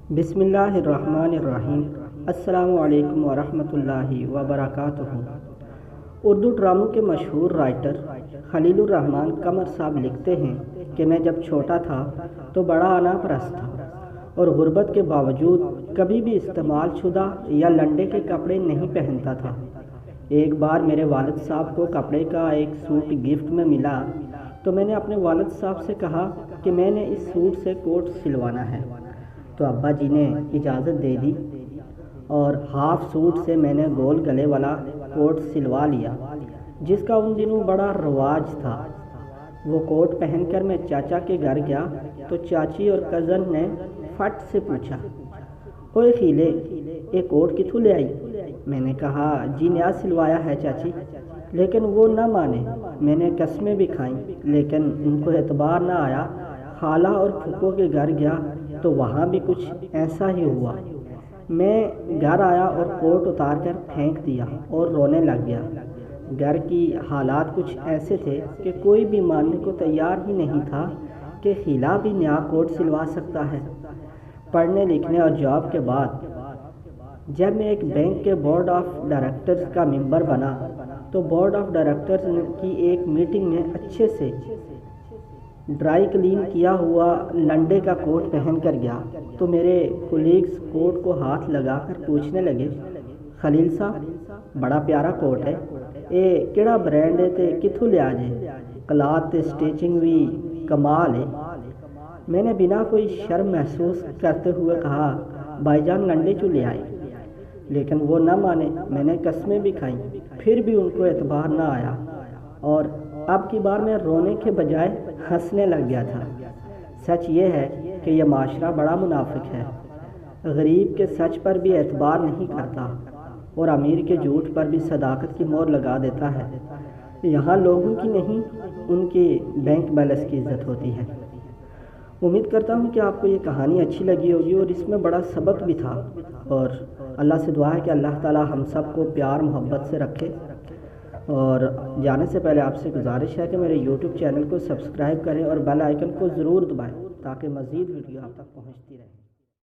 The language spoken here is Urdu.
بسم اللہ الرحمن الرحیم۔ السلام علیکم ورحمۃ اللہ وبرکاتہ۔ اردو ڈراموں کے مشہور رائٹر خلیل الرحمن قمر صاحب لکھتے ہیں کہ میں جب چھوٹا تھا تو بڑا انا پرست تھا اور غربت کے باوجود کبھی بھی استعمال شدہ یا لنڈے کے کپڑے نہیں پہنتا تھا۔ ایک بار میرے والد صاحب کو کپڑے کا ایک سوٹ گفٹ میں ملا تو میں نے اپنے والد صاحب سے کہا کہ میں نے اس سوٹ سے کوٹ سلوانا ہے، تو ابا جی نے اجازت دے دی اور ہاف سوٹ سے میں نے گول گلے والا کوٹ سلوا لیا جس کا ان دنوں بڑا رواج تھا۔ وہ کوٹ پہن کر میں چاچا کے گھر گیا تو چاچی اور کزن نے فٹ سے پوچھا، اوئے خیلے یہ کوٹ کتھوں لے آئی؟ میں نے کہا جی نیا سلوایا ہے چاچی، لیکن وہ نہ مانے۔ میں نے قسمیں بھی کھائیں لیکن ان کو اعتبار نہ آیا۔ خالہ اور پھپھو کے گھر گیا تو وہاں بھی کچھ ایسا ہی ہوا۔ میں گھر آیا اور کوٹ اتار کر پھینک دیا اور رونے لگ گیا۔ گھر کی حالات کچھ ایسے تھے کہ کوئی بھی ماننے کو تیار ہی نہیں تھا کہ خیلا بھی نیا کوٹ سلوا سکتا ہے۔ پڑھنے لکھنے اور جاب کے بعد جب میں ایک بینک کے بورڈ آف ڈائریکٹرز کا ممبر بنا تو بورڈ آف ڈائریکٹرز کی ایک میٹنگ میں اچھے سے ڈرائی کلین کیا ہوا لنڈے کا کوٹ پہن کر گیا تو میرے کولیگز کوٹ کو ہاتھ لگا کر پوچھنے لگے، خلیل صاحب بڑا پیارا کوٹ ہے، اے کیڑا برانڈ ہے تے کتھوں لیا جے؟ کلاتھ تے سٹیچنگ بھی کمال ہے۔ میں نے بنا کوئی شرم محسوس کرتے ہوئے کہا بھائی جان لنڈے چوں لے آئے، لیکن وہ نہ مانے۔ میں نے قسمیں بھی کھائیں پھر بھی ان کو اعتبار نہ آیا اور اب کی بار میں رونے کے بجائے ہنسنے لگ گیا تھا۔ سچ یہ ہے کہ یہ معاشرہ بڑا منافق ہے، غریب کے سچ پر بھی اعتبار نہیں کرتا اور امیر کے جھوٹ پر بھی صداقت کی مہر لگا دیتا ہے۔ یہاں لوگوں کی نہیں ان کے بینک بیلنس کی عزت ہوتی ہے۔ امید کرتا ہوں کہ آپ کو یہ کہانی اچھی لگی ہوگی اور اس میں بڑا سبق بھی تھا، اور اللہ سے دعا ہے کہ اللہ تعالی ہم سب کو پیار محبت سے رکھے۔ اور جانے سے پہلے آپ سے گزارش ہے کہ میرے یوٹیوب چینل کو سبسکرائب کریں اور بیل آئیکن کو ضرور دبائیں تاکہ مزید ویڈیو آپ تک پہنچتی رہے۔